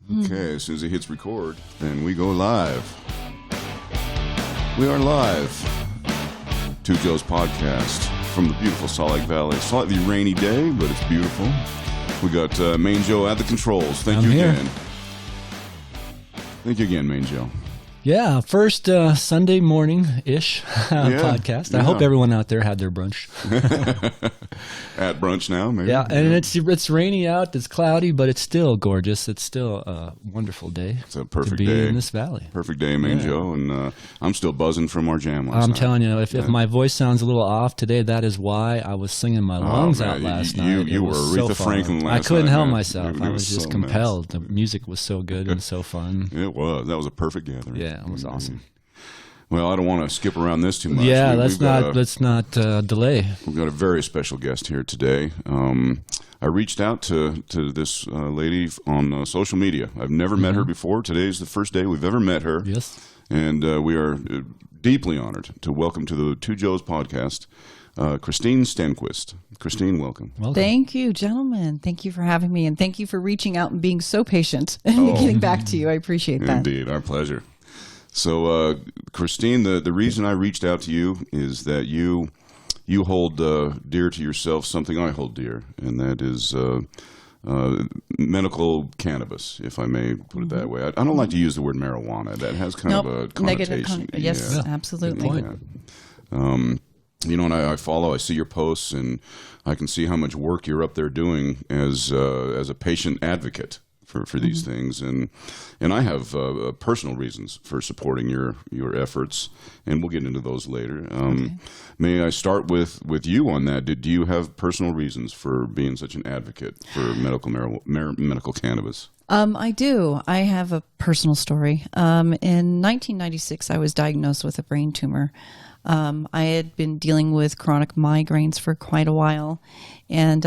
Okay, as soon as it hits record, then we go live. We are live. Two Joe's podcast from the beautiful Salt Lake Valley. Slightly rainy day, but it's beautiful. We got Main Joe at the controls. Thank you again. Thank you again, Main Joe. Yeah, first Sunday morning-ish podcast. I hope everyone out there had their brunch. At brunch now, maybe. Yeah, and it's rainy out, it's cloudy, but it's still gorgeous. It's still a wonderful day. It's a perfect to be day in this valley. Perfect day, Main Joe, and I'm still buzzing from our jam last night. I'm telling you, if my voice sounds a little off today, that is why I was singing my lungs out last night. You were Aretha Franklin last night. I couldn't help myself. I was just compelled. The music was so good and so fun. It was. That was a perfect gathering. Yeah, it was awesome. Well, I don't want to skip around this too much. Yeah, let's not delay. We've got a very special guest here today. I reached out to this lady on social media. I've never met her before. Today's the first day we've ever met her. Yes. And we are deeply honored to welcome to the Two Joes podcast, Christine Stenquist. Christine, welcome. Thank you, gentlemen. Thank you for having me, and thank you for reaching out and being so patient and getting back to you. I appreciate that. Indeed, our pleasure. So, Christine, the reason I reached out to you is that you hold dear to yourself something I hold dear, and that is medical cannabis, if I may put it that way. I don't like to use the word marijuana. That has kind of a connotation. Yes, absolutely. Yeah. You know, and I see your posts, and I can see how much work you're up there doing as a patient advocate for these things, and I have personal reasons for supporting your efforts, and we'll get into those later. May I start with you on that? Do you have personal reasons for being such an advocate for medical cannabis? I do. I have a personal story. In 1996, I was diagnosed with a brain tumor. I had been dealing with chronic migraines for quite a while, and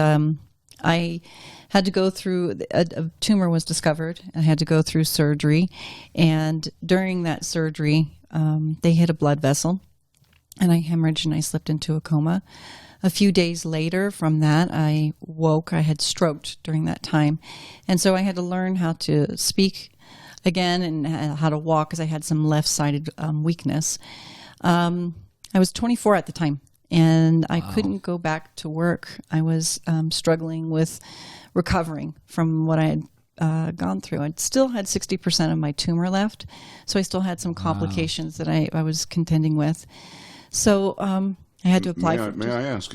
I had to go through, a tumor was discovered. I had to go through surgery, and during that surgery, they hit a blood vessel, and I hemorrhaged and I slipped into a coma. A few days later from that, I woke. I had stroked during that time, and so I had to learn how to speak again and how to walk because I had some left-sided weakness. I was 24 at the time. And I couldn't go back to work. I was struggling with recovering from what I had gone through. I still had 60% of my tumor left, so I still had some complications that I was contending with. So I had to apply for... May I ask,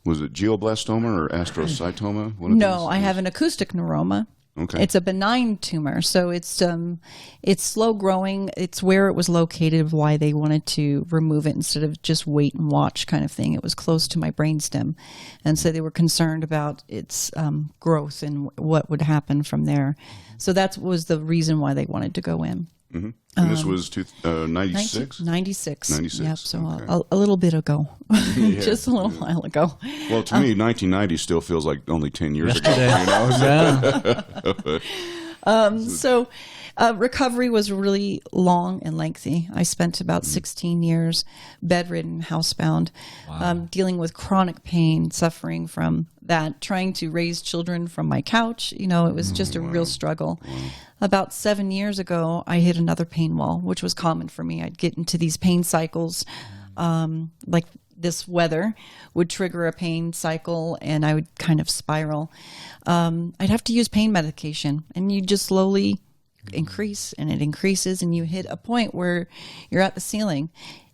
was it glioblastoma or astrocytoma? No, I have an acoustic neuroma. Okay. It's a benign tumor, so it's slow growing. It's where it was located, why they wanted to remove it instead of just wait and watch kind of thing. It was close to my brainstem, and so they were concerned about its growth and what would happen from there. So that was the reason why they wanted to go in. Mm-hmm. And this was 96? 96. 96. Yep, so a little bit ago. Just a little while ago. Well, to me, 1990 still feels like only 10 years ago. So recovery was really long and lengthy. I spent about 16 years bedridden, housebound, dealing with chronic pain, suffering from that, trying to raise children from my couch. You know, it was just a real struggle. About 7 years ago, I hit another pain wall, which was common for me. I'd get into these pain cycles, like this weather would trigger a pain cycle, and I would kind of spiral. I'd have to use pain medication, and you just slowly increase, and it increases, and you hit a point where you're at the ceiling,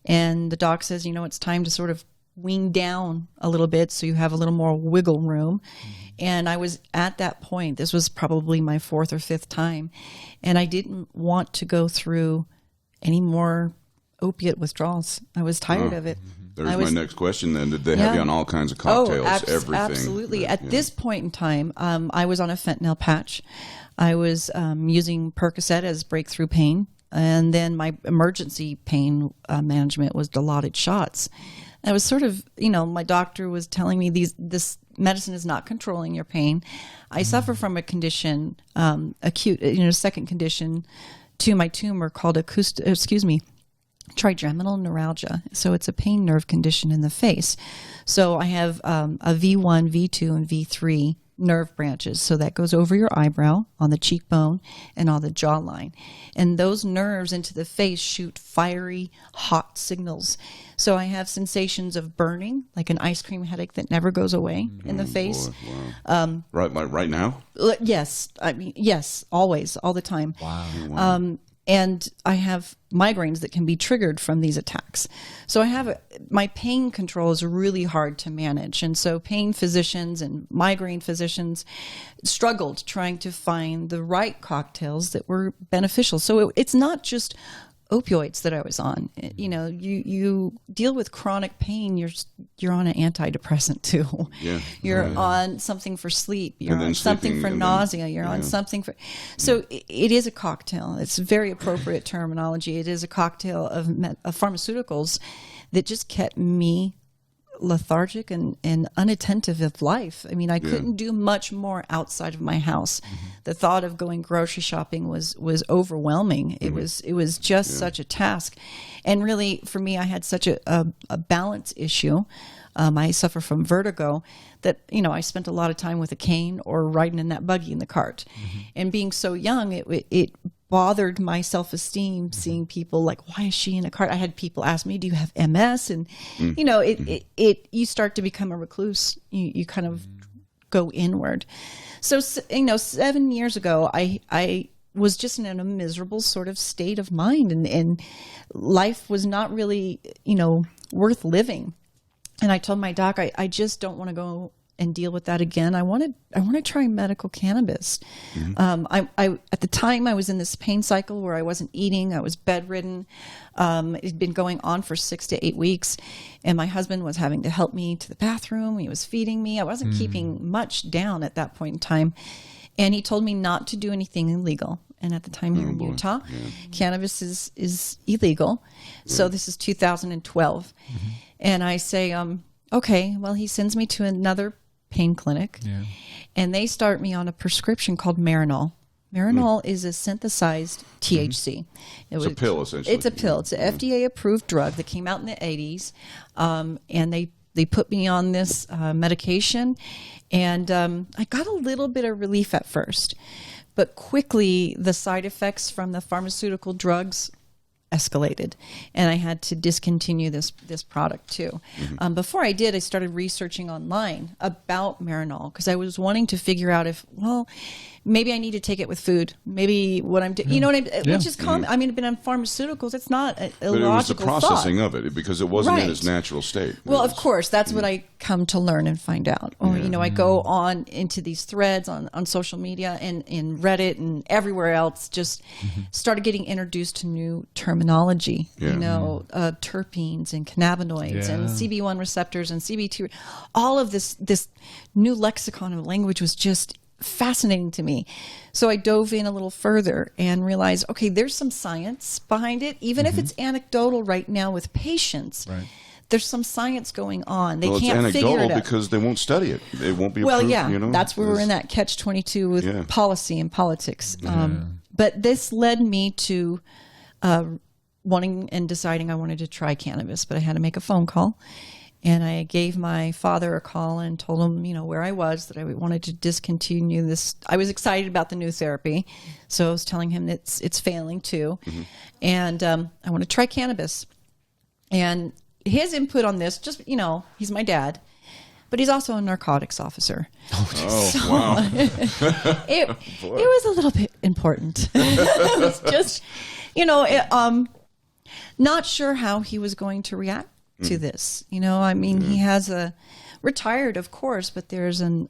and the doc says, you know, it's time to sort of wing down a little bit so you have a little more wiggle room. And I was at that point. This was probably my fourth or fifth time, and I didn't want to go through any more opiate withdrawals. I was tired of it. There's my next question then. Did they have you on all kinds of cocktails, everything? Absolutely. At this point in time, I was on a fentanyl patch. I was using Percocet as breakthrough pain, and then my emergency pain management was Dilaudid shots. I was sort of, you know, my doctor was telling me this medicine is not controlling your pain. I suffer from a condition, acute, second condition to my tumor called trigeminal neuralgia. So it's a pain nerve condition in the face. So I have a V1, V2, and V3 nerve branches. So that goes over your eyebrow, on the cheekbone, and on the jawline. And those nerves into the face shoot fiery, hot signals. So I have sensations of burning, like an ice cream headache that never goes away in the face. Boy, wow. Right now? Yes. I mean, yes, always, all the time. Wow. And I have migraines that can be triggered from these attacks. So my pain control is really hard to manage. And so pain physicians and migraine physicians struggled trying to find the right cocktails that were beneficial. So it's not just opioids that I was on. You know, you deal with chronic pain, you're on an antidepressant too. Yeah. You're on something for sleep. You're And then on something sleeping, for and nausea. then- You're on yeah. something for. So it is a cocktail. It's very appropriate terminology. It is a cocktail of pharmaceuticals that just kept me lethargic and unattentive of life. I mean, I couldn't do much more outside of my house. The thought of going grocery shopping was overwhelming. It was just such a task. And really, for me, I had such a balance issue. I suffer from vertigo that, you know, I spent a lot of time with a cane or riding in that buggy in the cart. And being so young, it bothered my self-esteem seeing people like, why is she in a cart? I had people ask me, do you have MS? And, you know, you start to become a recluse. You kind of go inward. So, you know, 7 years ago, I was just in a miserable sort of state of mind, and life was not really, you know, worth living. And I told my doc, I just don't want to go and deal with that again. I want to try medical cannabis. I at the time I was in this pain cycle where I wasn't eating. I was bedridden. It had been going on for 6 to 8 weeks, and my husband was having to help me to the bathroom. He was feeding me. I wasn't keeping much down at that point in time, and he told me not to do anything illegal. And at the time here in Utah, cannabis is illegal. So this is 2012, and I say, okay. Well, he sends me to another pain clinic, and they start me on a prescription called Marinol. Marinol is a synthesized THC. It's a pill, essentially. It's a pill. It's an FDA-approved drug that came out in the 80s, and they put me on this medication, and I got a little bit of relief at first, but quickly the side effects from the pharmaceutical drugs escalated, and I had to discontinue this product too. Before I did, I started researching online about Marinol because I was wanting to figure out if, well, maybe I need to take it with food. Maybe what I'm doing, you know what I mean? Which is common. I mean, I've been on pharmaceuticals. It's not a But it was the illogical processing thought. of it because it wasn't in Right. its natural state. Well, It of was- course, that's what I come to learn and find out. Or, you know, I go on into these threads on social media and in Reddit and everywhere else, just started getting introduced to new terminology, Yeah. you know, terpenes and cannabinoids and CB1 receptors and CB2. All of this new lexicon of language was just fascinating to me. So I dove in a little further and realized, okay, there's some science behind it, even if it's anecdotal right now with patients. Right. There's some science going on. They Well, it's can't figure anecdotal it out. because they won't study it. It won't be Well, approved, yeah, you know? that's where we're in that catch-22 with policy and politics. But this led me to wanting and deciding I wanted to try cannabis, but I had to make a phone call. And I gave my father a call and told him, you know, where I was, that I wanted to discontinue this. I was excited about the new therapy. So I was telling him that it's failing too. And I want to try cannabis. And his input on this, just, you know, he's my dad, but he's also a narcotics officer. Oh, wow. It was a little bit important. It was just, you know, not sure how he was going to react to this. You know, I mean, he has retired, of course, but there's an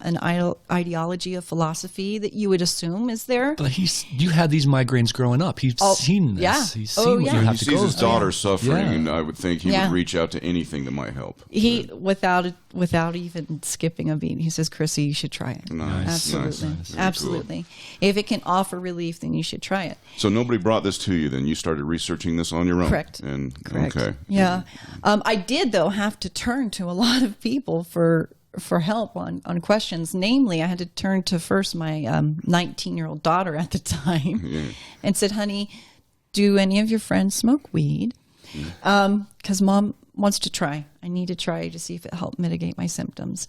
ideology, a philosophy that you would assume is there. But you had these migraines growing up. He's seen this. yeah. He's Oh, seen what yeah. you He have to sees go his through. daughter suffering, Yeah. and I would think he Yeah. would reach out to anything that might help. He, without even skipping a beat, he says, Chrissy, you should try it. Nice, Absolutely. nice. Very Absolutely. If it can offer relief, then you should try it. So nobody brought this to you then? You started researching this on your own? Correct. Okay. Yeah. I did, though, have to turn to a lot of people for help on questions. Namely, I had to turn to first my 19-year-old daughter at the time and said, honey, do any of your friends smoke weed? Because mom wants to try. I need to try to see if it helped mitigate my symptoms.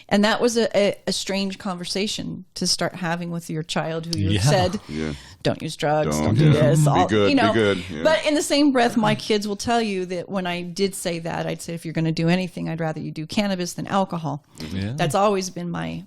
And that was a strange conversation to start having with your child who you said, don't use drugs, don't do this. Be good, be good. Yeah. But in the same breath, my kids will tell you that when I did say that, I'd say, if you're going to do anything, I'd rather you do cannabis than alcohol. Yeah. That's always been my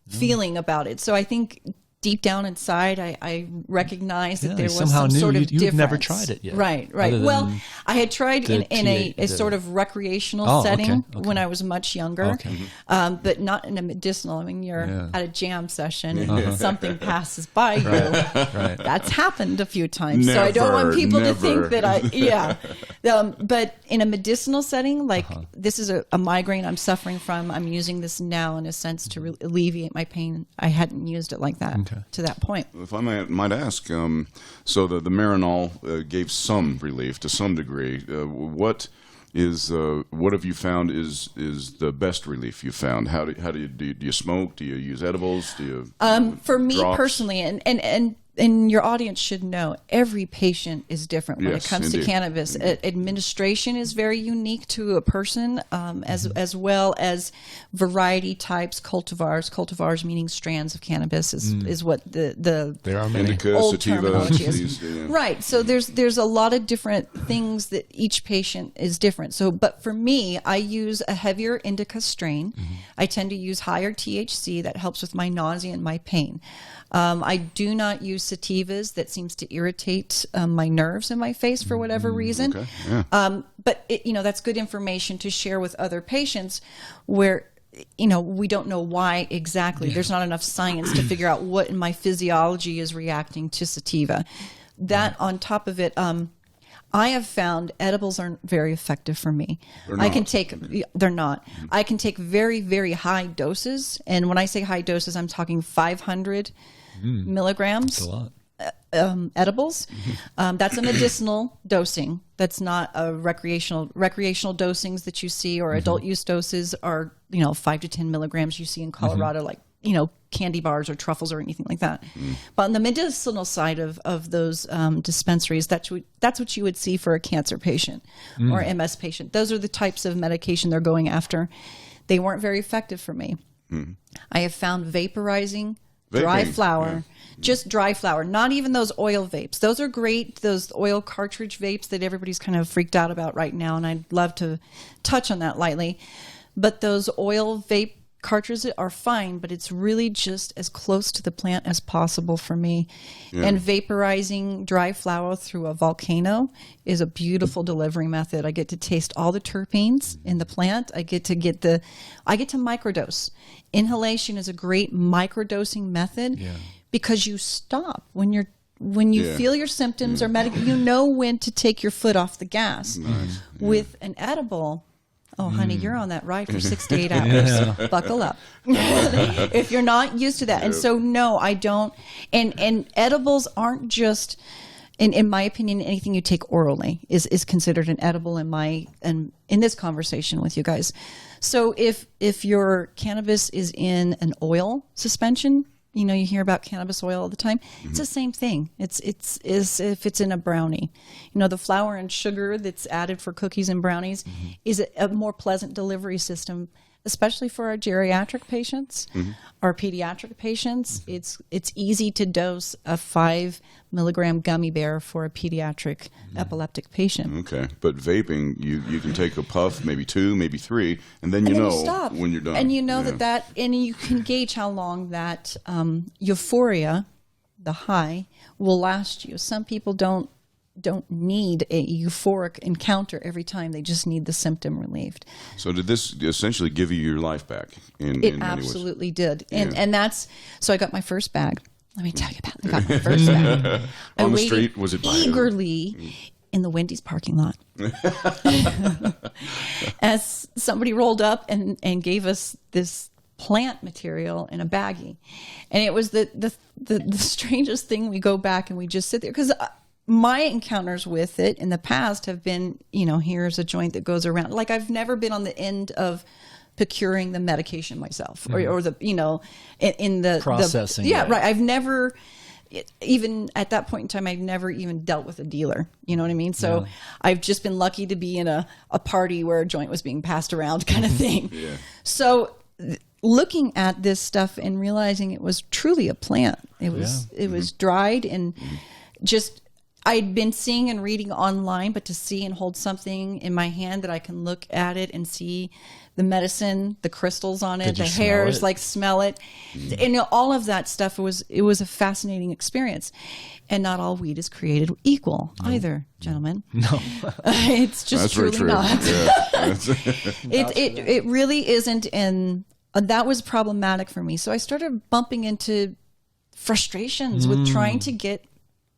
feeling about it. So I think deep down inside, I recognized that there was some sort of difference. You'd never tried it yet. Right. Well, I had tried in a sort of recreational setting when I was much younger, but not in a medicinal. I mean, you're at a jam session and something passes by you. Right. That's happened a few times. So I don't want people to think that but in a medicinal setting, like this is a migraine I'm suffering from. I'm using this now in a sense to alleviate my pain. I hadn't used it like that. To that point. If I might ask, so the Marinol gave some relief to some degree. What have you found is the best relief you found? How do you smoke? Do you use edibles? Do you for me drops? Personally, and your audience should know, every patient is different when it comes to cannabis. Administration is very unique to a person, as well as variety types, cultivars. Cultivars meaning strands of cannabis is what the there are many. Indica, old sativa, terminology is. Right. So there's a lot of different things that each patient is different. So, but for me, I use a heavier indica strain. I tend to use higher THC. That helps with my nausea and my pain. I do not use sativas. That seems to irritate my nerves in my face for whatever reason. Okay. Yeah. But that's good information to share with other patients where, we don't know why exactly. There's not enough science to figure out what in my physiology is reacting to sativa. That on top of it, I have found edibles aren't very effective for me. They're not. I can take very, very high doses. And when I say high doses, I'm talking 500 milligrams. That's a lot. Edibles. That's a medicinal dosing. That's not a recreational dosings that you see, or adult use doses are 5 to 10 milligrams you see in Colorado, like candy bars or truffles or anything like that. But on the medicinal side of those dispensaries, that's what you would see for a cancer patient or MS patient. Those are the types of medication they're going after. They weren't very effective for me. I have found vaporizing dry flower. Just dry flower, not even those oil vapes. Those are great, those oil cartridge vapes that everybody's kind of freaked out about right now, and I'd love to touch on that lightly. But those oil vape cartridges are fine, but it's really just as close to the plant as possible for me. Yeah. And vaporizing dry flower through a volcano is a beautiful delivery method. I get to taste all the terpenes in the plant. I get to microdose. Inhalation is a great microdosing method because you stop when you feel your symptoms or you know when to take your foot off the gas. With an edible, oh, honey, you're on that ride for 6 to 8 hours. Buckle up. If you're not used to that. And so, no, I don't. And edibles aren't just, in my opinion, anything you take orally is considered an edible in this conversation with you guys. So if your cannabis is in an oil suspension, you hear about cannabis oil all the time. It's the same thing. It's if it's in a brownie. The flour and sugar that's added for cookies and brownies is a more pleasant delivery system, especially for our geriatric patients, our pediatric patients. It's easy to dose a 5 milligram gummy bear for a pediatric epileptic patient. Okay, but vaping, you can take a puff, maybe 2, maybe 3, and then you stop when you're done. And and you can gauge how long that euphoria, the high, will last you. Some people don't need a euphoric encounter every time. They just need the symptom relieved. So did this essentially give you your life back? It absolutely did. And that's, so I got my first bag. Let me tell you about it. I got my first bag. On the street, was it eagerly in the Wendy's parking lot as somebody rolled up and gave us this plant material in a baggie. And it was the strangest thing. We go back and we just sit there because my encounters with it in the past have been, here's a joint that goes around. Like, I've never been on the end of procuring the medication myself or the, in the processing. Right. I've never even at that point in time, I'd never even dealt with a dealer. You know what I mean? So I've just been lucky to be in a party where a joint was being passed around kind of thing. Yeah. So looking at this stuff and realizing it was truly a plant. It was dried and just, I'd been seeing and reading online, but to see and hold something in my hand that I can look at it and see the medicine, the crystals on it, the hairs, like smell it, and all of that stuff it was a fascinating experience. And not all weed is created equal either, gentlemen. No, it's just That's truly very true. not. Yeah. It really isn't, and that was problematic for me. So I started bumping into frustrations with trying to get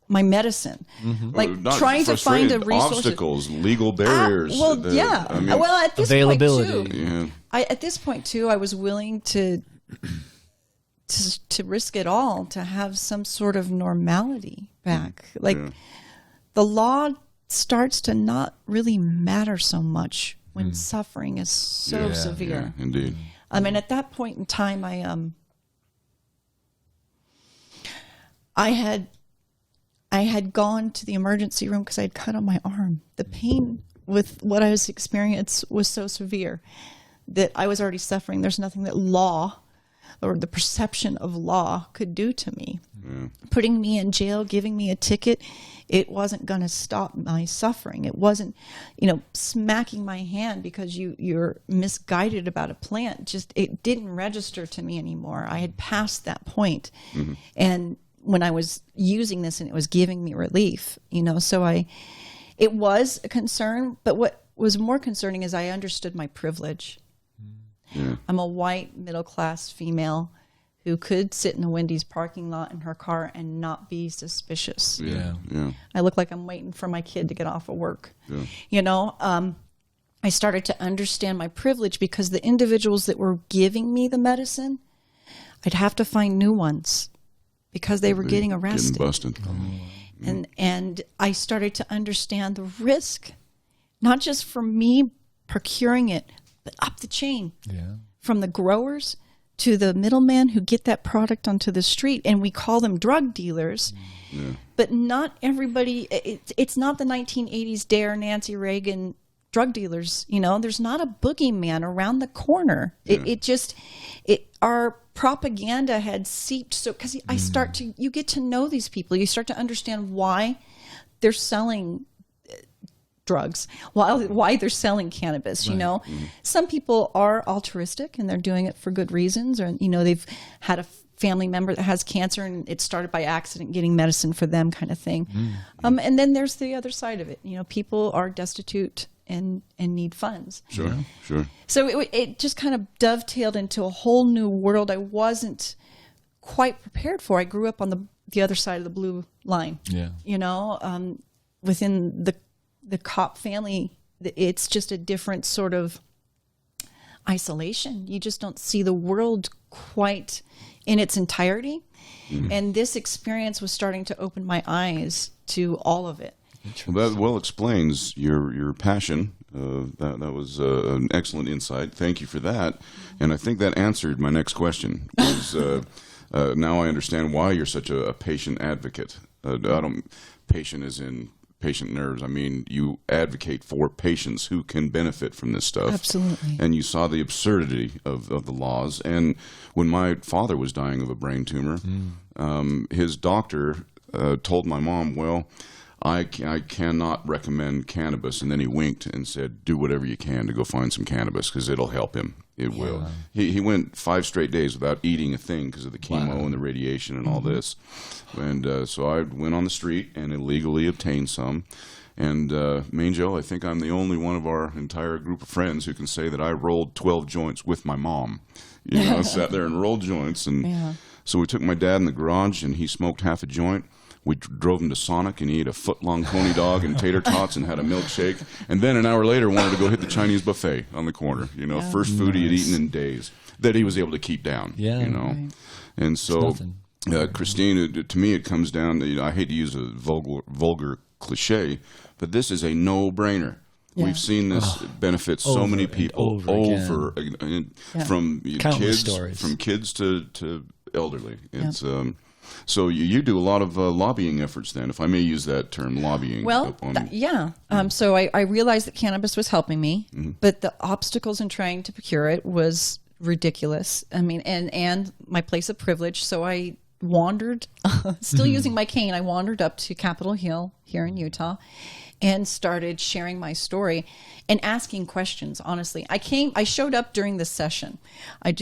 my medicine, like trying to find a resource. Obstacles, legal barriers. At this availability. point too, at this point too, I was willing to risk it all to have some sort of normality back. Like the law starts to not really matter so much when suffering is so severe. Yeah, indeed. I mean, at that point in time, I had gone to the emergency room because I had cut on my arm. The pain with what I was experiencing was so severe that I was already suffering. There's nothing that law or the perception of law could do to me. Putting me in jail, giving me a ticket, it wasn't going to stop my suffering. It wasn't, smacking my hand because you're misguided about a plant. Just, it didn't register to me anymore. I had passed that point. And when I was using this and it was giving me relief, so it was a concern, but what was more concerning is I understood my privilege. I'm a white middle-class female who could sit in a Wendy's parking lot in her car and not be suspicious. I look like I'm waiting for my kid to get off of work. I started to understand my privilege because the individuals that were giving me the medicine, I'd have to find new ones because they were getting arrested. Getting busted. And I started to understand the risk, not just for me procuring it, but up the chain. From the growers to the middlemen who get that product onto the street. And we call them drug dealers. But not everybody, it's not the 1980s Dare Nancy Reagan drug dealers. There's not a boogeyman around the corner. Our propaganda had seeped. So, because you get to know these people. You start to understand why they're selling drugs, why they're selling cannabis. Some people are altruistic and they're doing it for good reasons, or they've had a family member that has cancer and it started by accident getting medicine for them, kind of thing. And then there's the other side of it. People are destitute and need funds. Sure. So it just kind of dovetailed into a whole new world I wasn't quite prepared for. I grew up on the other side of the blue line. Within the cop family, it's just a different sort of isolation. You just don't see the world quite in its entirety. And this experience was starting to open my eyes to all of it. Well, that well explains your passion. That was an excellent insight. Thank you for that. And I think that answered my next question. Now I understand why you're such a patient advocate. Patient as in patient nerves. I mean, you advocate for patients who can benefit from this stuff. Absolutely. And you saw the absurdity of the laws. And when my father was dying of a brain tumor, his doctor told my mom, well, I cannot recommend cannabis. And then he winked and said, do whatever you can to go find some cannabis because it'll help him. It will. He went 5 straight days without eating a thing because of the chemo and the radiation and all this. And so I went on the street and illegally obtained some. And Mangel, I think I'm the only one of our entire group of friends who can say that I rolled 12 joints with my mom. I sat there and rolled joints. And so we took my dad in the garage and he smoked half a joint. We drove him to Sonic and he ate a foot-long coney dog and tater tots and had a milkshake. And then an hour later wanted to go hit the Chinese buffet on the corner. First food he had eaten in days that he was able to keep down. Right. And so, Christine, to me it comes down to, I hate to use a vulgar cliche, but this is a no-brainer. We've seen this benefit so many people from Countless kids, stories. from kids to elderly. It's So you do a lot of lobbying efforts then, if I may use that term, lobbying. Well, yeah. So I realized that cannabis was helping me, but the obstacles in trying to procure it was ridiculous. I mean, and my place of privilege. So I wandered, still using my cane, I wandered up to Capitol Hill here in Utah and started sharing my story and asking questions. Honestly, I showed up during the session. A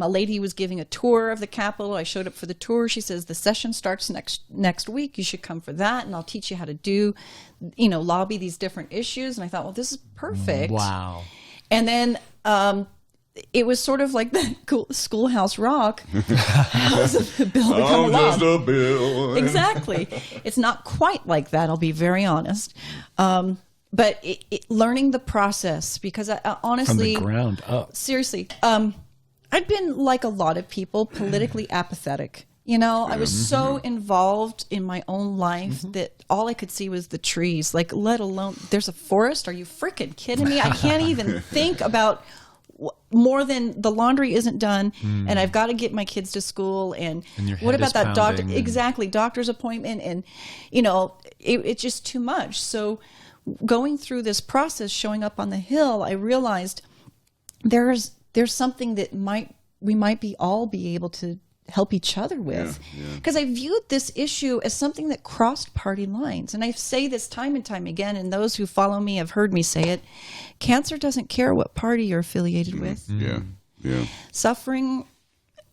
lady was giving a tour of the Capitol. I showed up for the tour. She says, the session starts next week. You should come for that. And I'll teach you how to do, lobby these different issues. And I thought, well, this is perfect. Wow. And then, it was sort of like the Schoolhouse Rock. How's a bill to come along? Just a bill. Exactly. It's not quite like that, I'll be very honest. But learning the process, because I honestly... From the ground up. Seriously. I'd been, like a lot of people, politically apathetic. I was so involved in my own life that all I could see was the trees, like, let alone... There's a forest? Are you freaking kidding me? I can't even think about... more than the laundry isn't done and I've got to get my kids to school and what about that doctor? Exactly. Doctor's appointment. And, it's just too much. So going through this process, showing up on the Hill, I realized there's something that we might all be able to help each other with, because I viewed this issue as something that crossed party lines. And I say this time and time again, and those who follow me have heard me say it. Cancer doesn't care what party you're affiliated with. Yeah. Suffering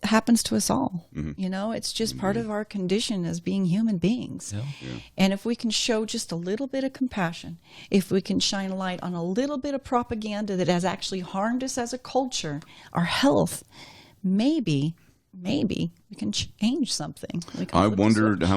happens to us all. It's just part of our condition as being human beings. And if we can show just a little bit of compassion, if we can shine a light on a little bit of propaganda that has actually harmed us as a culture, our health, maybe we can change something. I wondered how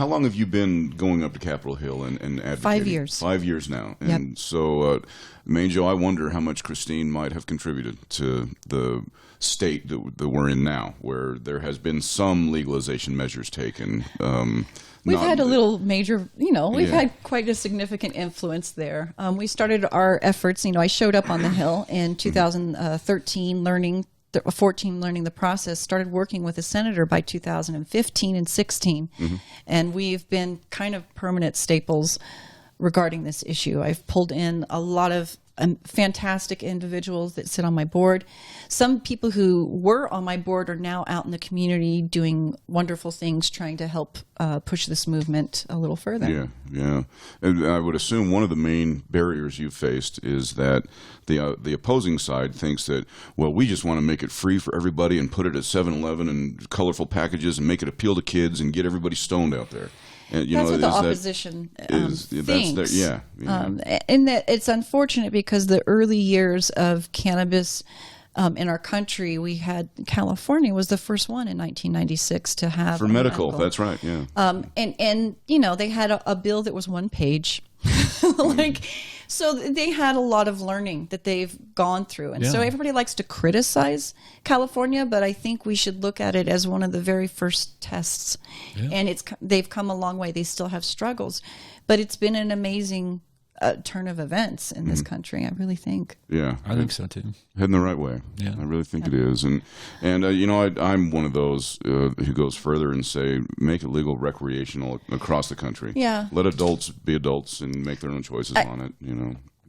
long have you been going up to Capitol Hill and advocating? 5 years. 5 years now. And so, Manjo, I wonder how much Christine might have contributed to the state that we're in now, where there has been some legalization measures taken. We've had a little major, we've had quite a significant influence there. We started our efforts, I showed up on the Hill in 2013 learning the process, started working with a senator by 2015 and 16. And we've been kind of permanent staples regarding this issue. I've pulled in a lot of fantastic individuals that sit on my board. Some people who were on my board are now out in the community doing wonderful things, trying to help push this movement a little further. Yeah. And I would assume one of the main barriers you've faced is that the opposing side thinks that, well, we just want to make it free for everybody and put it at 7-Eleven and colorful packages and make it appeal to kids and get everybody stoned out there. And, that's what the opposition thinks. And that it's unfortunate because the early years of cannabis in our country, we had California was the first one in 1996 to have for medical. That's right. Yeah. And they had a bill that was one page, so they had a lot of learning that they've gone through. And so everybody likes to criticize California, but I think we should look at it as one of the very first tests. And they've come a long way. They still have struggles, but it's been an amazing turn of events in this country, I really think. Yeah. I think so too. Heading the right way. Yeah. I really think it is. And I'm one of those who goes further and say, make it legal recreational across the country. Yeah. Let adults be adults and make their own choices on it,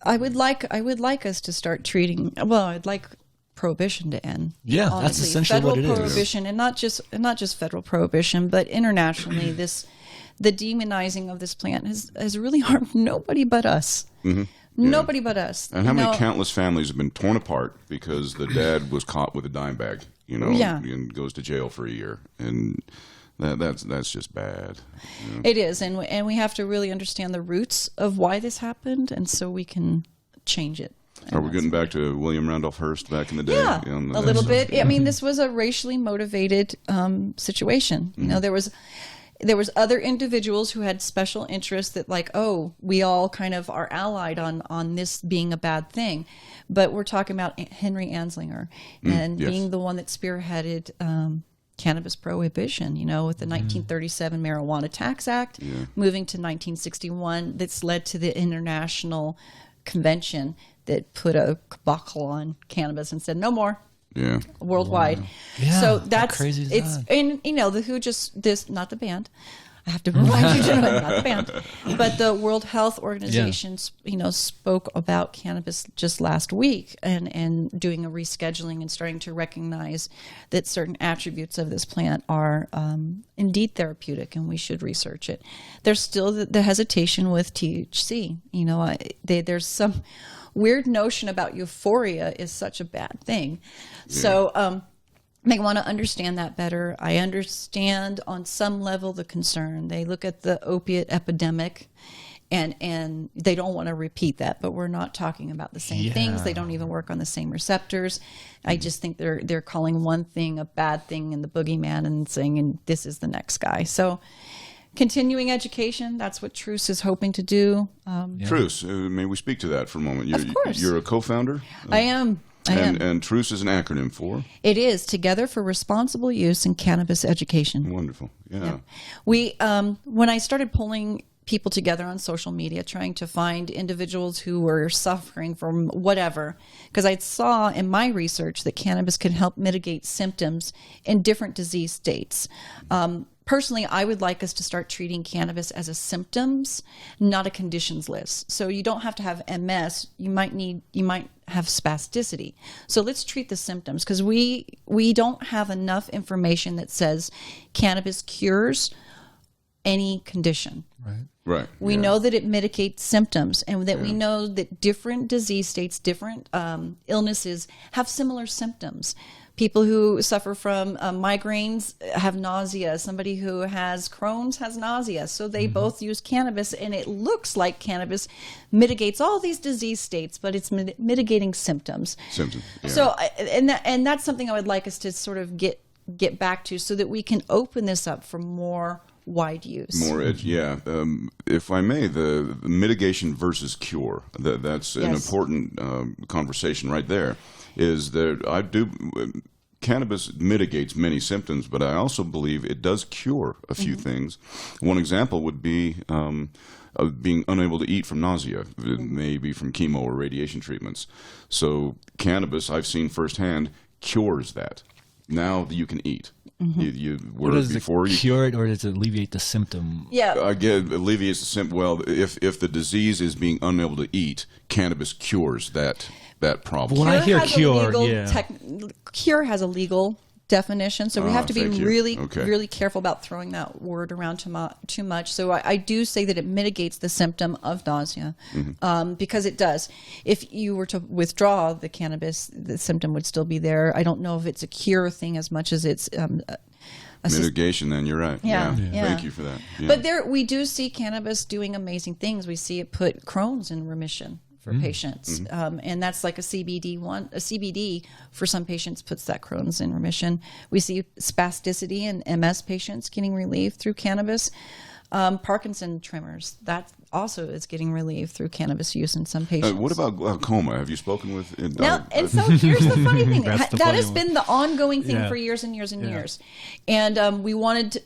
I would like us to start treating, I'd like prohibition to end. Yeah, honestly. That's essentially federal what it is. Prohibition, and not just federal prohibition, but internationally, the demonizing of this plant has really harmed nobody but us. Nobody but us. And how many countless families have been torn apart because the dad was caught with a dime bag, and goes to jail for a year, and that's just bad. It is, and we have to really understand the roots of why this happened, and so we can change it. Are we getting back to William Randolph Hearst back in the day? Yeah, a little bit. I mean, this was a racially motivated situation. There was other individuals who had special interests that we all kind of are allied on this being a bad thing. But we're talking about Henry Anslinger and being the one that spearheaded cannabis prohibition, with the 1937 Marijuana Tax Act, moving to 1961, that's led to the International Convention that put a cabal on cannabis and said, no more. Yeah. worldwide. Wow. Yeah, So how that's crazy is it's that? and the WHO not the band. I have to remind you, gentlemen, not the band, but the World Health Organization, spoke about cannabis just last week and doing a rescheduling and starting to recognize that certain attributes of this plant are indeed therapeutic, and we should research it. There's still the hesitation with THC. There's some weird notion about euphoria is such a bad thing. Yeah. So, they want to understand that better. I understand on some level the concern. They look at the opiate epidemic and they don't want to repeat that, but we're not talking about the same things. They don't even work on the same receptors. I just think they're calling one thing a bad thing and the boogeyman and saying, and this is the next guy. So continuing education, that's what Truce is hoping to do. Truce, may we speak to that for a moment? Of course. You're a co-founder? I am. And Truce is an acronym for? It is Together for Responsible Use in Cannabis Education. Wonderful. Yeah. We, when I started pulling people together on social media, trying to find individuals who were suffering from whatever, because I saw in my research that cannabis can help mitigate symptoms in different disease states. Personally, I would like us to start treating cannabis as a symptoms, not a conditions list. So you don't have to have MS. You might have spasticity. So let's treat the symptoms, because we don't have enough information that says cannabis cures any condition. Right. We know that it mitigates symptoms, and that we know that different disease states, different illnesses have similar symptoms. People who suffer from migraines have nausea. Somebody who has Crohn's has nausea. So they both use cannabis, and it looks like cannabis mitigates all these disease states, but it's mitigating symptoms. Yeah. So, and that's something I would like us to sort of get back to, so that we can open this up for more wide use. If I may, the mitigation versus cure, that's an important conversation right there. Is that cannabis mitigates many symptoms, but I also believe it does cure a few things. One example would be being unable to eat from nausea, maybe from chemo or radiation treatments. So cannabis, I've seen firsthand, cures that. Now you can eat. Does it cure it, or does it alleviate the symptom? Yeah, alleviates the symptom. Well, if the disease is being unable to eat, cannabis cures that problem. When I hear cure, cure has a legal definition, so we have to be really careful about throwing that word around too much. So I do say that it mitigates the symptom of nausea, because it does. If you were to withdraw the cannabis, the symptom would still be there. I don't know if it's a cure thing as much as it's mitigation. Then you're right. Yeah. Thank you for that. Yeah. But we do see cannabis doing amazing things. We see it put Crohn's in remission for patients. And that's like a CBD for some patients puts that Crohn's in remission. We see spasticity in MS patients getting relief through cannabis. Parkinson tremors, that also is getting relief through cannabis use in some patients. What about glaucoma? Have you spoken with? And so here's the funny thing. that has been the ongoing thing for years and years and years. And we wanted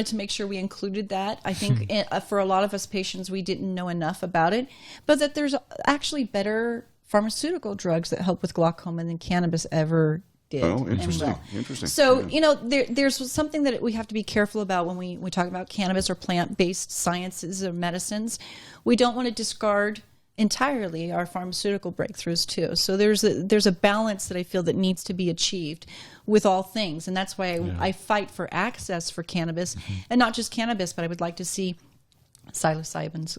to make sure we included that. I think for a lot of us patients, we didn't know enough about it, but that there's actually better pharmaceutical drugs that help with glaucoma than cannabis ever did. Oh, interesting. Interesting. So, there's something that we have to be careful about when we talk about cannabis or plant-based sciences or medicines. We don't want to discard entirely our pharmaceutical breakthroughs too. So there's a balance that I feel that needs to be achieved with all things, and that's why I fight for access for cannabis, and not just cannabis, but I would like to see psilocybins,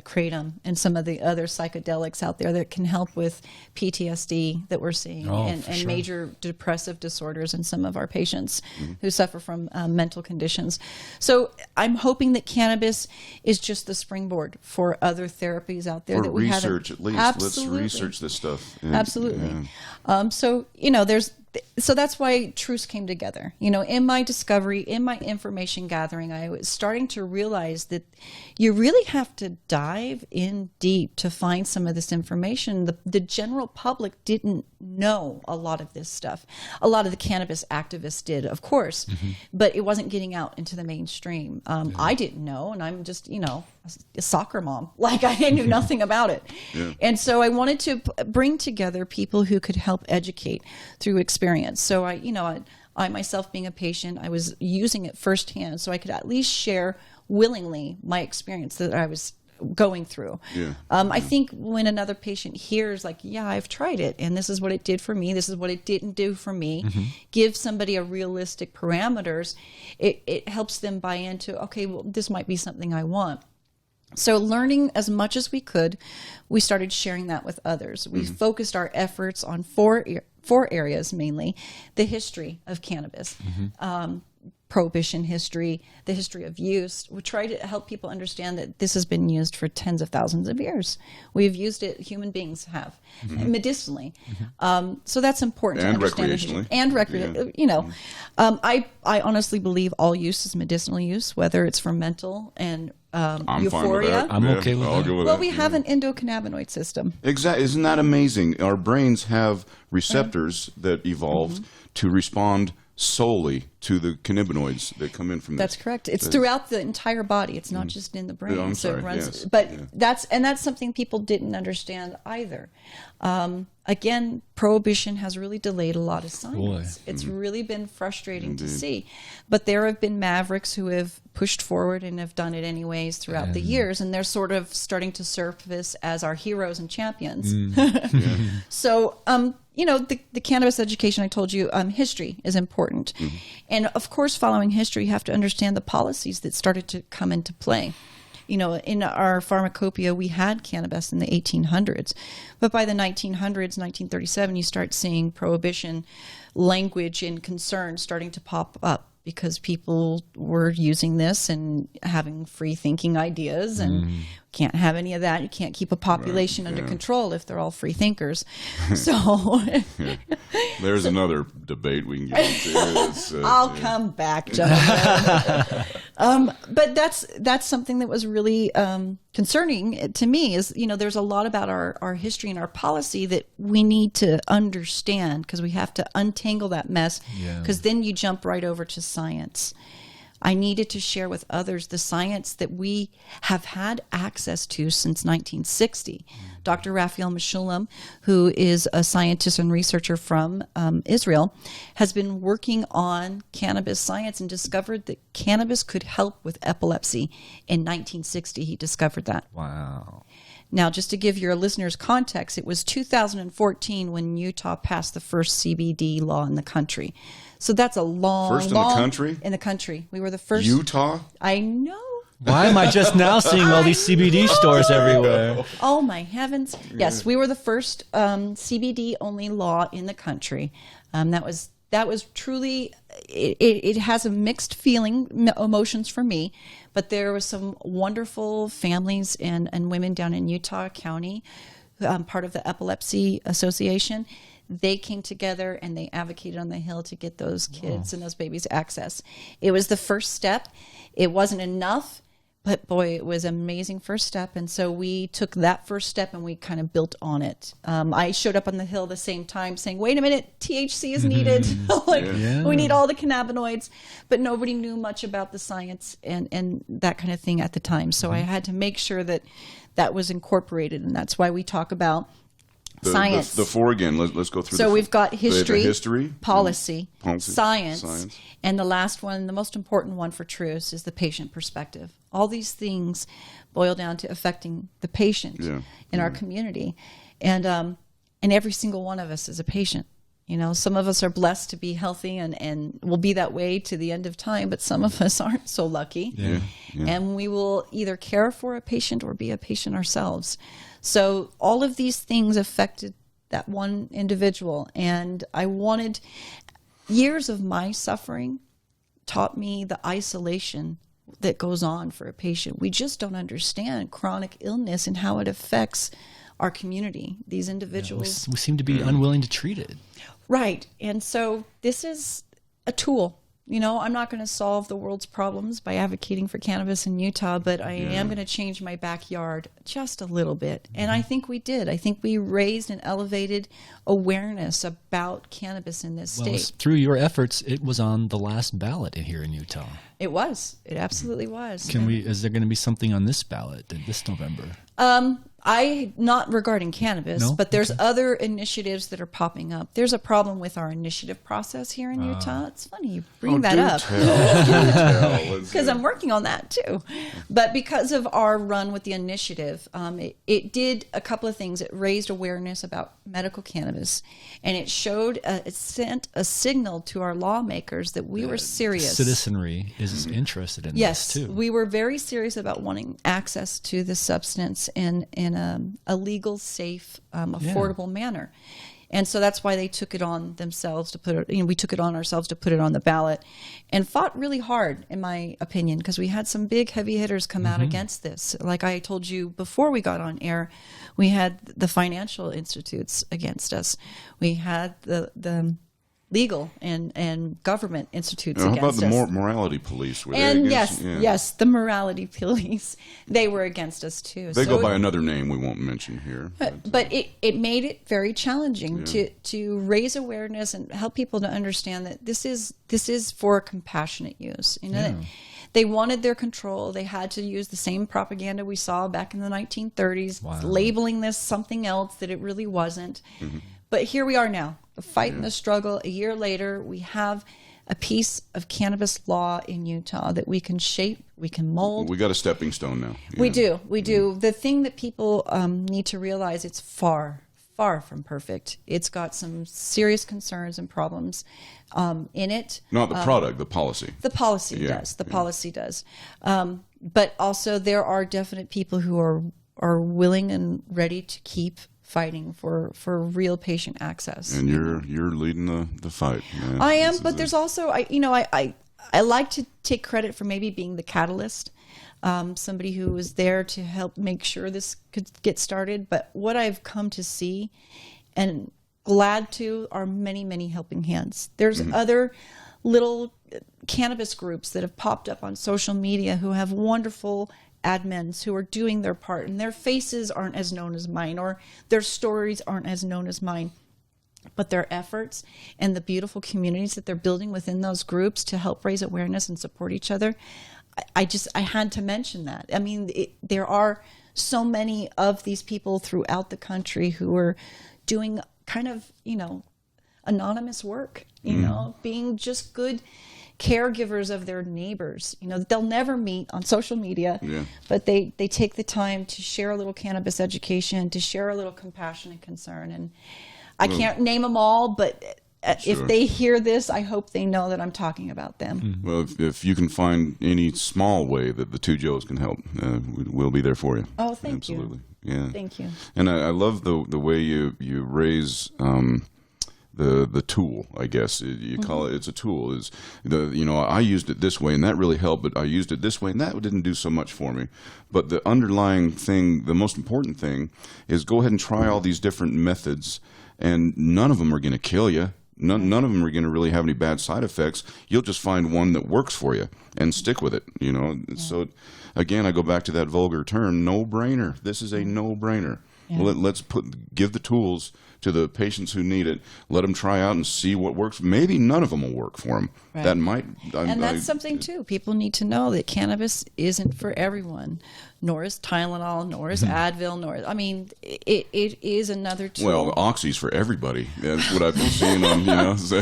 kratom, and some of the other psychedelics out there that can help with PTSD that we're seeing, and major depressive disorders in some of our patients who suffer from mental conditions. So I'm hoping that cannabis is just the springboard for other therapies out there, or that we research at least. Absolutely. Let's research this stuff. Absolutely. So there's so that's why truths came together. In my discovery, in my information gathering, I was starting to realize that you really have to dive in deep to find some of this information. The general public didn't know a lot of this stuff. A lot of the cannabis activists did, of course, but it wasn't getting out into the mainstream. I didn't know, and I'm just, a soccer mom. Like, I knew nothing about it. Yeah. And so I wanted to bring together people who could help educate through experience. So I myself, being a patient, I was using it firsthand, so I could at least share willingly my experience that I was going through. I think when another patient hears, like, yeah, I've tried it, and this is what it did for me, this is what it didn't do for me, give somebody a realistic parameters, it helps them buy into, okay, well, this might be something I want. So learning as much as we could, we started sharing that with others. We focused our efforts on four areas mainly: the history of cannabis, prohibition history, the history of use. We try to help people understand that this has been used for tens of thousands of years. We've used it, human beings have, medicinally. So that's important to understand. Recreationally. And recreationally. I honestly believe all use is medicinal use, whether it's for mental and I'm euphoria. fine with that. I'm okay with that. Well, we have an endocannabinoid system. Exactly. Isn't that amazing? Our brains have receptors that evolved to respond solely to the cannabinoids that come in from That's correct. It's throughout the entire body. It's not just in the brain. I'm so sorry, it runs, yes. but that's something people didn't understand either. Again, prohibition has really delayed a lot of science. It's really been frustrating to see. But there have been mavericks who have pushed forward and have done it anyways throughout the years, and they're sort of starting to surface as our heroes and champions. So, the cannabis education, I told you, history is important. And of course, following history, you have to understand the policies that started to come into play. In our pharmacopoeia, we had cannabis in the 1800s. But by the 1900s, 1937, you start seeing prohibition language and concerns starting to pop up, because people were using this and having free thinking ideas, and can't have any of that. You can't keep a population under control if they're all free thinkers. So there's another debate we can get into. I'll come back, gentlemen. But that's something that was really concerning to me. Is there's a lot about our history and our policy that we need to understand, because we have to untangle that mess. Because then you jump right over to science. I needed to share with others the science that we have had access to since 1960. Dr. Raphael Mechoulam, who is a scientist and researcher from Israel, has been working on cannabis science and discovered that cannabis could help with epilepsy. In 1960, he discovered that. Wow. Now, just to give your listeners context, it was 2014 when Utah passed the first CBD law in the country. So that's a First in the country? In the country. We were the first. Utah? I know. Why am I just now seeing all these CBD stores everywhere? Oh, my heavens. Yes, we were the first CBD-only law in the country. That was truly, it has a mixed emotions for me, but there was some wonderful families and women down in Utah County, part of the Epilepsy Association. They came together and they advocated on the Hill to get those kids and those babies access. It was the first step. It wasn't enough, but boy, it was an amazing first step. And so we took that first step and we kind of built on it. I showed up on the Hill the same time saying, wait a minute, THC is needed. We need all the cannabinoids, but nobody knew much about the science and that kind of thing at the time. So I had to make sure that was incorporated. And that's why we talk about science. The four again. Let's go through. So we've got history, history, policy, science, and the last one, the most important one for truths, is the patient perspective. All these things boil down to affecting the patient in our community, and every single one of us is a patient. Some of us are blessed to be healthy and will be that way to the end of time, but some of us aren't so lucky. And we will either care for a patient or be a patient ourselves. So all of these things affected that one individual. And I wanted, years of my suffering taught me the isolation that goes on for a patient. We just don't understand chronic illness and how it affects our community, these individuals. We seem to be unwilling to treat it. Right. And so this is a tool. You know, I'm not going to solve the world's problems by advocating for cannabis in Utah, but I am going to change my backyard just a little bit. And I think we did. I think we raised and elevated awareness about cannabis in this state. Through your efforts, it was on the last ballot here in Utah. It was. It absolutely was. Is there going to be something on this ballot this November? Not regarding cannabis, but there's other initiatives that are popping up. There's a problem with our initiative process here in Utah. It's funny you bring that up. Because I'm working on that too. But because of our run with the initiative, it did a couple of things. It raised awareness about medical cannabis, and it sent a signal to our lawmakers that we were serious. Citizenry is interested in this too. Yes, we were very serious about wanting access to the substance in a legal, safe, affordable manner. And so that's why they took it on themselves to put it, we took it on ourselves to put it on the ballot, and fought really hard, in my opinion, because we had some big heavy hitters come out against this. Like I told you before we got on air, we had the financial institutes against us. We had the legal and government institutes against us. How about the morality police? And yes, the morality police. They were against us too. They go by another name we won't mention here. But it made it very challenging to raise awareness and help people to understand that this is for compassionate use. You know, they wanted their control. They had to use the same propaganda we saw back in the 1930s, labeling this something else that it really wasn't. But here we are now, the fight and the struggle. A year later, we have a piece of cannabis law in Utah that we can shape, we can mold. We got a stepping stone now. We do. The thing that people need to realize, it's far from perfect. It's got some serious concerns and problems in it. Not the product, the policy. The policy does. The policy does. But also there are definite people who are willing and ready to keep fighting for real patient access. And you're leading the fight. Yeah, I am, but there's also I like to take credit for maybe being the catalyst, somebody who was there to help make sure this could get started. But what I've come to see and glad to are many helping hands. There's other little cannabis groups that have popped up on social media who have wonderful admins who are doing their part, and their faces aren't as known as mine, or their stories aren't as known as mine, but their efforts and the beautiful communities that they're building within those groups to help raise awareness and support each other. I had to mention that. I mean, there are so many of these people throughout the country who are doing kind of, anonymous work, being just good caregivers of their neighbors. They'll never meet on social media, but they take the time to share a little cannabis education, to share a little compassion and concern. And I can't name them all, but if they hear this, I hope they know that I'm talking about them. Well, if you can find any small way that the Two Joes can help, we'll be there for you. Oh, thank you. Absolutely. Yeah. Thank you. And I love the way you raise the tool, I guess you call it. It's a tool. I used it this way and that really helped, but I used it this way and that didn't do so much for me. But the underlying thing, the most important thing, is go ahead and try all these different methods, and none of them are going to kill you. None of them are going to really have any bad side effects. You'll just find one that works for you and stick with it. So again, I go back to that vulgar term, no-brainer. This is a no-brainer. Yeah. Let's give the tools to the patients who need it. Let them try out and see what works. Maybe none of them will work for them. Right. That might. And that's something too. People need to know that cannabis isn't for everyone. Nor is Tylenol, nor is Advil, it is another tool. Well, Oxy's for everybody. That's what I've been seeing on, So.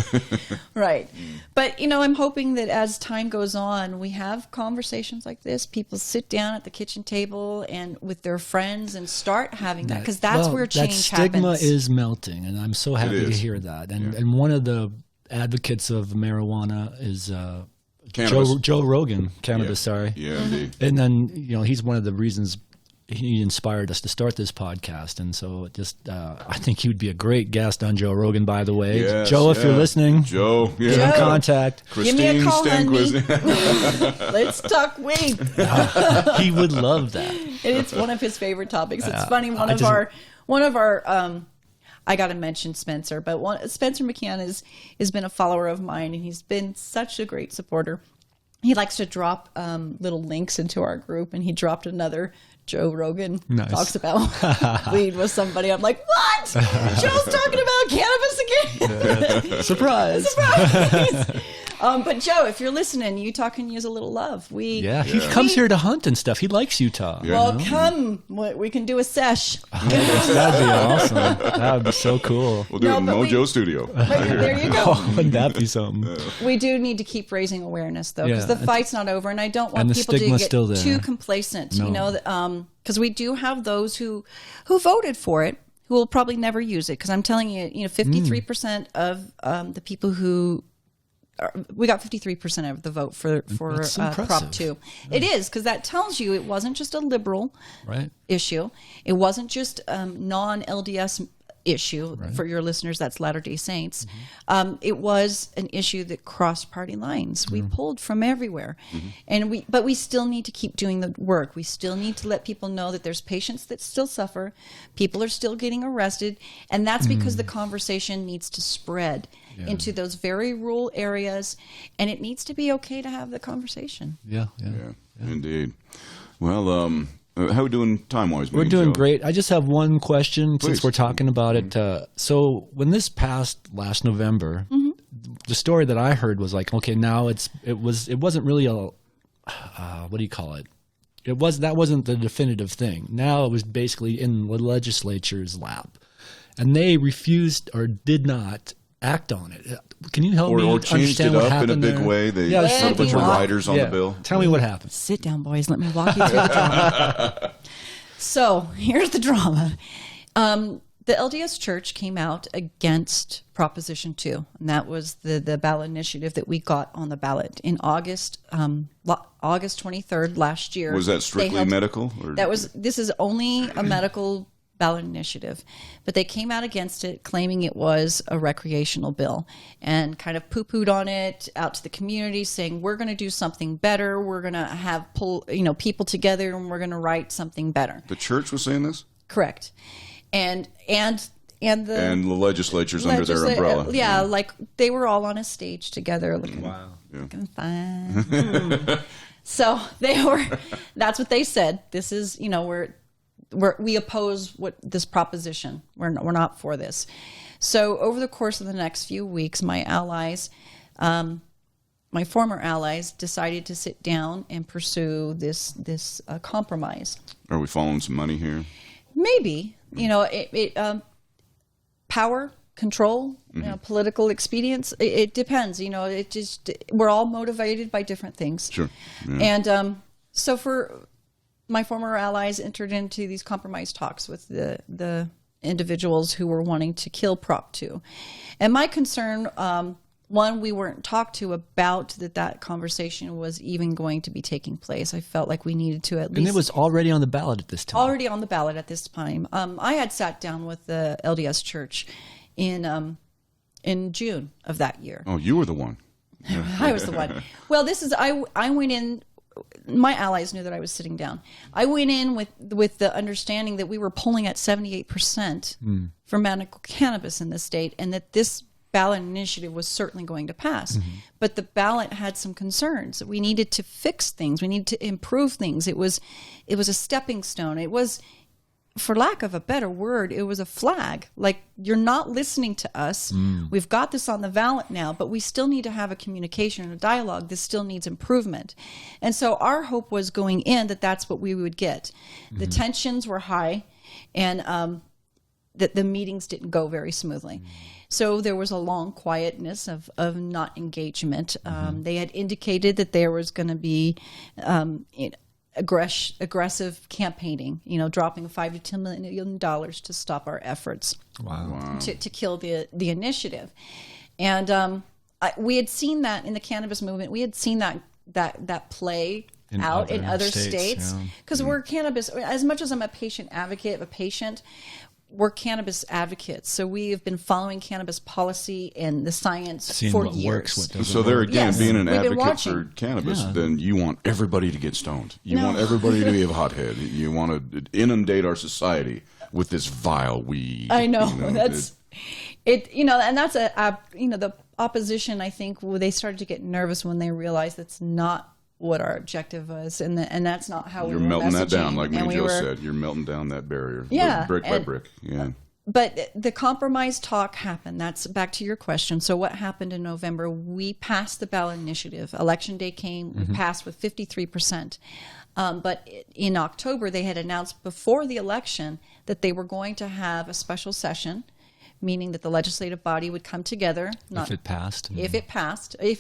Right. But, I'm hoping that as time goes on, we have conversations like this. People sit down at the kitchen table and with their friends and start having that, because that's where change happens. That stigma is melting, and I'm so happy to hear that. And one of the advocates of marijuana is Joe Rogan, cannabis, sorry. Yeah, indeed. And then, he's one of the reasons he inspired us to start this podcast. And so I think he would be a great guest on Joe Rogan, by the way. Yes, Joe, if you're listening, Joe, get in contact. Christine Give me a call, Stenquist. Let's talk weed. He would love that. It's one of his favorite topics. It's funny. one of our, I got to mention Spencer, but Spencer McCann has been a follower of mine, and he's been such a great supporter. He likes to drop little links into our group, and he dropped another. Joe Rogan talks about weed with somebody. I'm like, what? Joe's talking about cannabis again? Surprise. Surprise. But Joe, if you're listening, Utah can use a little love. He comes here to hunt and stuff. He likes Utah. Yeah. Well, come. We can do a sesh. That'd be awesome. That would be so cool. We'll do it in Mojo Studio. There you go. Wouldn't that be something? We do need to keep raising awareness, though, because the fight's not over, and I don't want people to get too complacent. No. You know, because we do have those who voted for it, who will probably never use it. Because I'm telling you, 53% of the people who we got 53% of the vote for Prop 2. Yeah. It is, because that tells you it wasn't just a liberal issue. It wasn't just non-LDS issue. For your listeners, that's Latter-day Saints. Mm-hmm. It was an issue that crossed party lines. We pulled from everywhere. And but we still need to keep doing the work. We still need to let people know that there's patients that still suffer. People are still getting arrested. And that's because the conversation needs to spread into those very rural areas, and it needs to be okay to have the conversation. Yeah, indeed. Well, how are we doing time-wise? We're doing great. I just have one question since we're talking about it. So when this passed last November, the story that I heard was like, okay, now it wasn't really a what do you call it? That wasn't the definitive thing. Now it was basically in the legislature's lap, and they refused or did not act on it. Can you help me understand what happened in a big way? They put a bunch of riders on the bill. Tell me what happened. Sit down, boys. Let me walk you through the drama. So here's the drama. The LDS Church came out against Proposition 2, and that was the ballot initiative that we got on the ballot in August 23rd last year. Was that strictly medical? Or? This is only a medical ballot initiative, but they came out against it, claiming it was a recreational bill, and kind of poo-pooed on it out to the community, saying we're going to do something better. We're going to have people together, and we're going to write something better. The church was saying this? Correct, and the legislature's under their umbrella. Yeah, like they were all on a stage together, looking fine. So they were. That's what they said. This is we oppose this proposition. We're not for this. So over the course of the next few weeks, my allies, my former allies, decided to sit down and pursue this compromise. Are we following some money here? Maybe. Power, control, political expedience. It depends. We're all motivated by different things. Sure. Yeah. And so for my former allies entered into these compromise talks with the individuals who were wanting to kill Prop 2. And my concern, one, we weren't talked to about that conversation was even going to be taking place. I felt like we needed to at least... And it was already on the ballot at this time. Already on the ballot at this time. I had sat down with the LDS Church in June of that year. Oh, you were the one. I was the one. Well, I went in... My allies knew that I was sitting down. I went in with the understanding that we were polling at 78% for medical cannabis in the state, and that this ballot initiative was certainly going to pass. But the ballot had some concerns. We needed to fix things. We needed to improve things. It was a stepping stone. It was, for lack of a better word, it was a flag. Like, you're not listening to us. We've got this on the ballot now, but we still need to have a communication and a dialogue. This still needs improvement. And so our hope was going in that's what we would get. The tensions were high, and that the meetings didn't go very smoothly. So there was a long quietness of not engagement. They had indicated that there was going to be aggressive campaigning, dropping $5 to $10 million to stop our efforts. Wow. To kill the initiative. And we had seen that in the cannabis movement. We had seen that play out in other states. Because we're cannabis, as much as I'm a patient advocate, we're cannabis advocates. So we have been following cannabis policy and the science for years. So there again, being an advocate for cannabis, then you want everybody to get stoned. You want everybody to be a hothead. You want to inundate our society with this vile weed. I know, that's it. And that's the opposition. I think they started to get nervous when they realized that's not what our objective was, and that's not how we were melting messaging. that down, like Mary Jo said. You're melting down that barrier, brick by brick. Yeah. But the compromise talk happened. That's back to your question. So what happened in November? We passed the ballot initiative. Election day came. We passed with 53%. But in October, they had announced before the election that they were going to have a special session, meaning that the legislative body would come together. If it passed. If it passed. They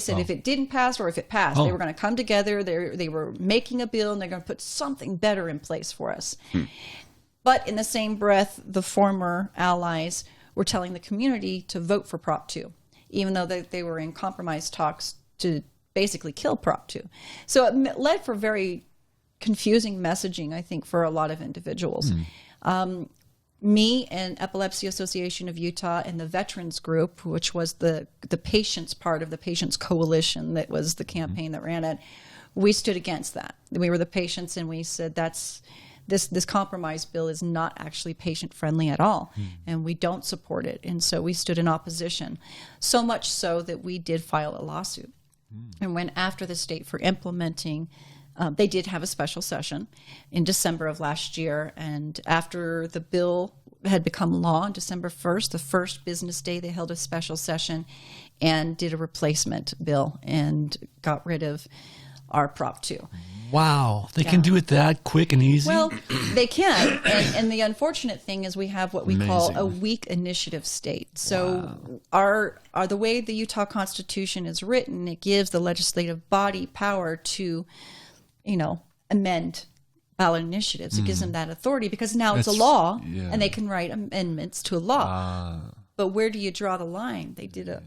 said if it didn't pass or if it passed, they were going to come together. They were making a bill and they're going to put something better in place for us. But in the same breath, the former allies were telling the community to vote for Prop 2, even though they were in compromise talks to basically kill Prop 2. So it led for very confusing messaging, I think, for a lot of individuals. Me and Epilepsy Association of Utah and the Veterans Group, which was the patients part of the Patients Coalition, that was the campaign that ran it, we stood against that. We were the patients, and we said this compromise bill is not actually patient friendly at all, and we don't support it. And so we stood in opposition, so much so that we did file a lawsuit and went after the state for implementing. They did have a special session in December of last year, and after the bill had become law on December 1st, the first business day, they held a special session and did a replacement bill and got rid of our Prop 2. Wow, they can do it that quick and easy? Well, they can. And the unfortunate thing is we have what we call a weak initiative state. So the way the Utah Constitution is written, it gives the legislative body power to amend ballot initiatives. It gives them that authority because now it's a law and they can write amendments to a law. But where do you draw the line? They did a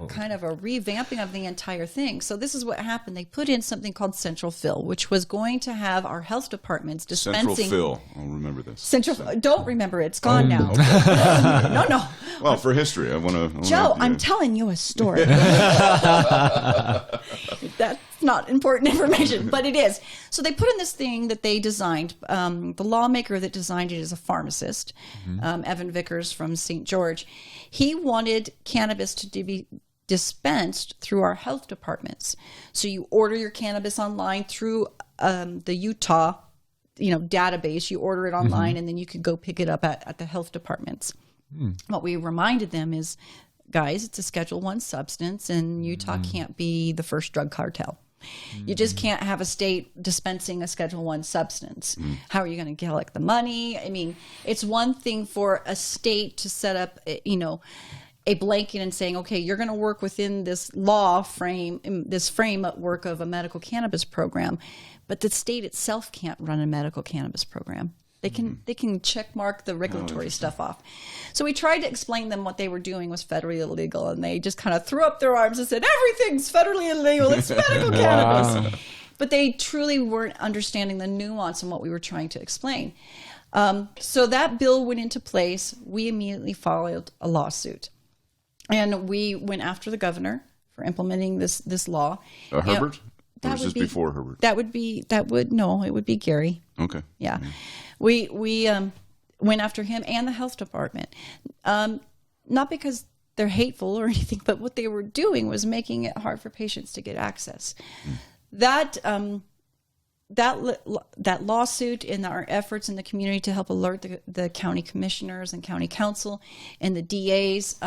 kind of a revamping of the entire thing. So this is what happened. They put in something called Central Fill, which was going to have our health departments dispensing. Central Fill. I'll remember this. Don't remember it. It's gone now. Okay. No. Well, for history, I want to. Joe, I'm telling you a story. That's not important information, but it is. So they put in this thing that they designed. The lawmaker that designed it is a pharmacist, Evan Vickers from St. George. He wanted cannabis to be dispensed through our health departments. So you order your cannabis online through the Utah, database. You order it online, and then you can go pick it up at the health departments. What we reminded them is, guys, it's a Schedule I substance, and Utah can't be the first drug cartel. You just can't have a state dispensing a Schedule I substance. How are you going to collect the money? I mean, it's one thing for a state to set up, a blanket and saying, okay, you're going to work within this law frame, this framework of a medical cannabis program, but the state itself can't run a medical cannabis program. They can check mark the regulatory stuff off. So we tried to explain them what they were doing was federally illegal, and they just kind of threw up their arms and said, everything's federally illegal. It's medical cannabis. But they truly weren't understanding the nuance in what we were trying to explain. So that bill went into place. We immediately filed a lawsuit. And we went after the governor for implementing this law. Herbert? Or was this before Herbert? It would be Gary. Okay. Yeah. We went after him and the health department. Not because they're hateful or anything, but what they were doing was making it hard for patients to get access. That lawsuit and our efforts in the community to help alert the county commissioners and county council and the DAs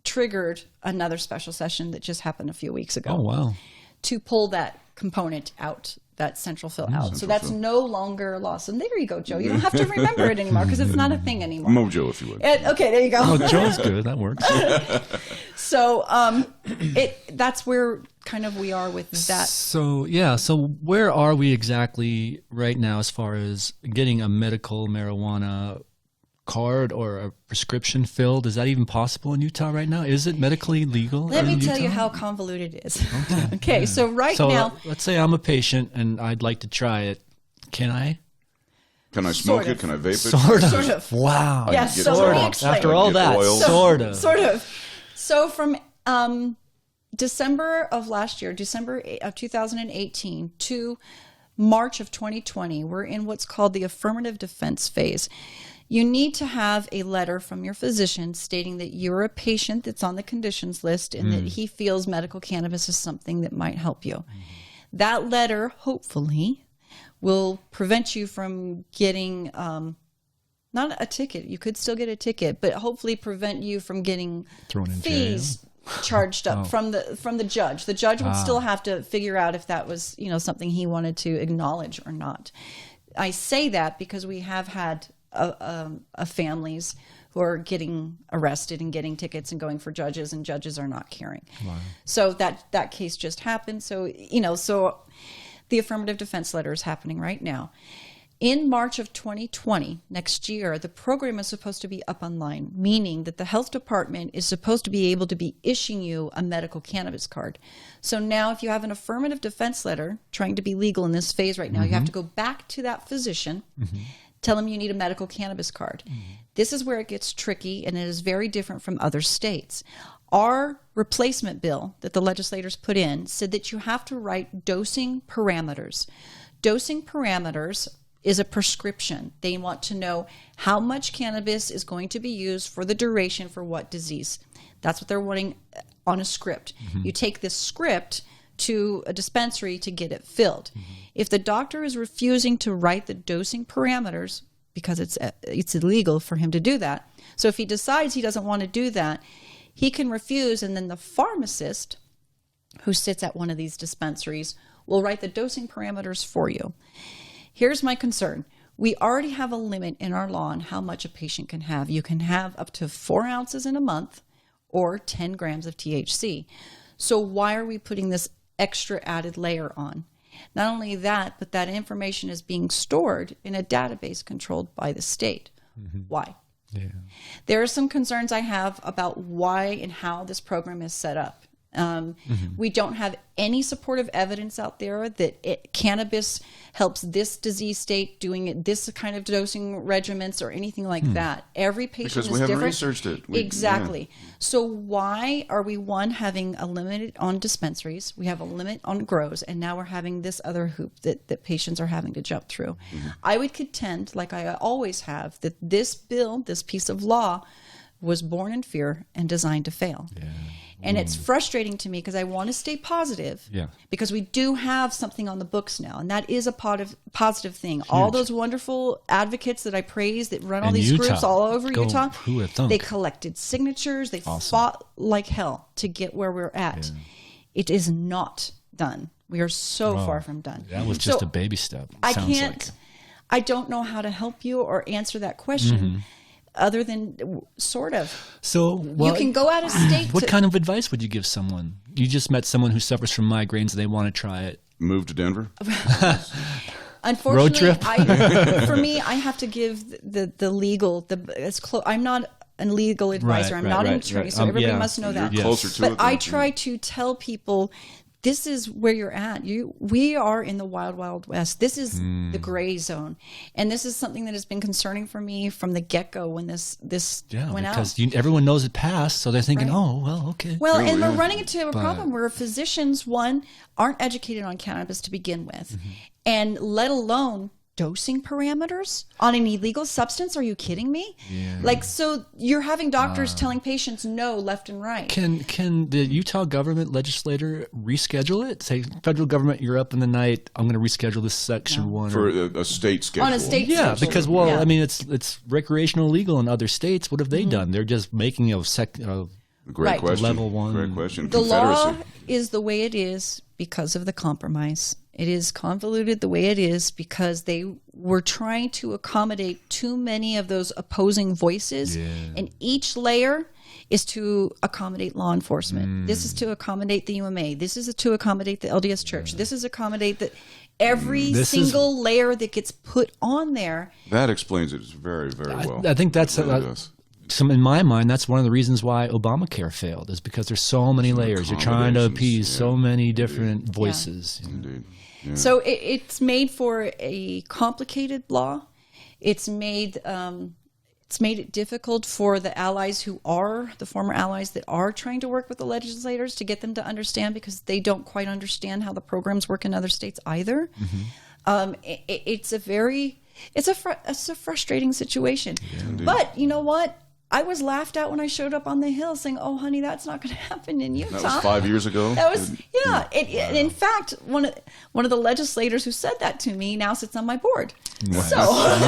triggered another special session that just happened a few weeks ago. Oh, wow. To pull that component out, that Central Fill out. So that's no longer a loss. And there you go, Joe. You don't have to remember it anymore because it's not a thing anymore. Mojo, if you would. Okay, there you go. Oh, Joe's good. That works. So that's where kind of we are with that. So where are we exactly right now as far as getting a medical marijuana card or a prescription filled? Is that even possible in Utah right now? Is it medically legal? Let me tell you how convoluted it is. Okay, so now, let's say I'm a patient and I'd like to try it. Can I? Can I smoke it? Can I vape it? Sort of. Wow. Yes. So let me explain. After all that, sort of. So from December of last year, December of 2018 to March of 2020, we're in what's called the affirmative defense phase. You need to have a letter from your physician stating that you're a patient that's on the conditions list and that he feels medical cannabis is something that might help you. That letter, hopefully, will prevent you from getting, not a ticket. You could still get a ticket, but hopefully prevent you from getting Thrown in fees charged up from the judge. The judge would still have to figure out if that was, something he wanted to acknowledge or not. I say that because we have had families who are getting arrested and getting tickets and going for judges, and judges are not caring. Wow. So that case just happened. So, so the affirmative defense letter is happening right now. In March of 2020, next year, the program is supposed to be up online, meaning that the health department is supposed to be able to be issuing you a medical cannabis card. So now if you have an affirmative defense letter trying to be legal in this phase right now, you have to go back to that physician, tell them you need a medical cannabis card. This is where it gets tricky, and it is very different from other states. Our replacement bill that the legislators put in said that you have to write dosing parameters. Dosing parameters is a prescription. They want to know how much cannabis is going to be used for the duration for what disease. That's what they're wanting on a script. You take this script to a dispensary to get it filled. If the doctor is refusing to write the dosing parameters, because it's illegal for him to do that, so if he decides he doesn't want to do that, he can refuse, and then the pharmacist who sits at one of these dispensaries will write the dosing parameters for you. Here's my concern. We already have a limit in our law on how much a patient can have. You can have up to 4 ounces in a month or 10 grams of THC. So why are we putting this extra added layer on? Not only that, but that information is being stored in a database controlled by the state. Why? Yeah. There are some concerns I have about why and how this program is set up. We don't have any supportive evidence out there that cannabis helps this disease state doing it, this kind of dosing regimens or anything like that. Every patient because is we haven't different. researched it. Exactly. Yeah. So why are we, one, having a limit on dispensaries? We have a limit on grows, and now we're having this other hoop that patients are having to jump through. I would contend, like I always have, that this bill, this piece of law, was born in fear and designed to fail. Yeah. And it's frustrating to me because I want to stay positive, because we do have something on the books now, and that is a positive thing. Huge. All those wonderful advocates that I praise that run all these groups all over Utah, they collected signatures, they fought like hell to get where we're at. Yeah. It is not done. We are so far from done. That was just a baby step. I don't know how to help you or answer that question. Other than sort of. So you can go out of state. What kind of advice would you give someone? You just met someone who suffers from migraines and they want to try it. Move to Denver? Unfortunately, road trip? For me, I have to give the legal, I'm not a legal advisor. I'm not an attorney, so everybody must know that. You're closer to it. But I try to tell people, this is where you're at. We are in the wild, wild west. This is the gray zone. And this is something that has been concerning for me from the get-go when this went out. Because everyone knows it passed, so they're thinking, oh, well, okay. Well, and we're running into a problem where physicians, one, aren't educated on cannabis to begin with, and let alone dosing parameters on an illegal substance. Are you kidding me? Yeah. So you're having doctors telling patients no left and right. Can the Utah government legislator reschedule it? Say, federal government, you're up in the night, I'm going to reschedule this section 1 for a state schedule. On a state schedule. Because I mean it's recreational legal in other states. What have they done? They're just making Great question. Level 1. Great question. The law is the way it is because of the compromise. It is convoluted the way it is because they were trying to accommodate too many of those opposing voices. Yeah. And each layer is to accommodate law enforcement. This is to accommodate the UMA. This is to accommodate the LDS Church. This is accommodate every single layer that gets put on there. That explains it very, very well. I think that's... in my mind, that's one of the reasons why Obamacare failed, is because there's so many layers. You're trying to appease so many different voices. Yeah. Indeed. Yeah. So it's made for a complicated law. It's made it difficult for the allies the former allies that are trying to work with the legislators to get them to understand, because they don't quite understand how the programs work in other states either. It's a frustrating situation. But you know what? I was laughed at when I showed up on the Hill saying, "Oh, honey, that's not going to happen in Utah." That was 5 years ago. That was in fact, one of the legislators who said that to me now sits on my board. Wow. So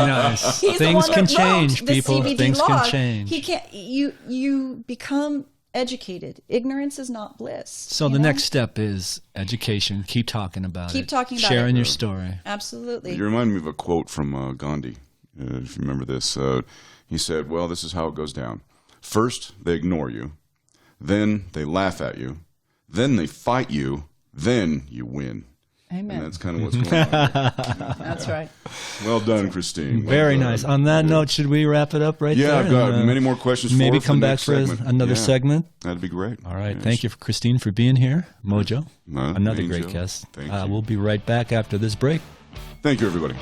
nice. Things can change, people. Things can change. He can't. You become educated. Ignorance is not bliss. So the next step is education. Keep talking about it. Keep talking about Sharing it. your story. Absolutely. You remind me of a quote from Gandhi, if you remember this. He said, well, this is how it goes down. First, they ignore you. Then they laugh at you. Then they fight you. Then you win. Amen. And that's kind of what's going on here. That's right. Well done, Christine. Very nice. On that note, should we wrap it up right there? Yeah, I've got many more questions for maybe for come the back next for segment. another segment. That'd be great. All right. Thank you, Christine, for being here. Mojo, another Angel. great guest. Thank you. We'll be right back after this break. Thank you, everybody.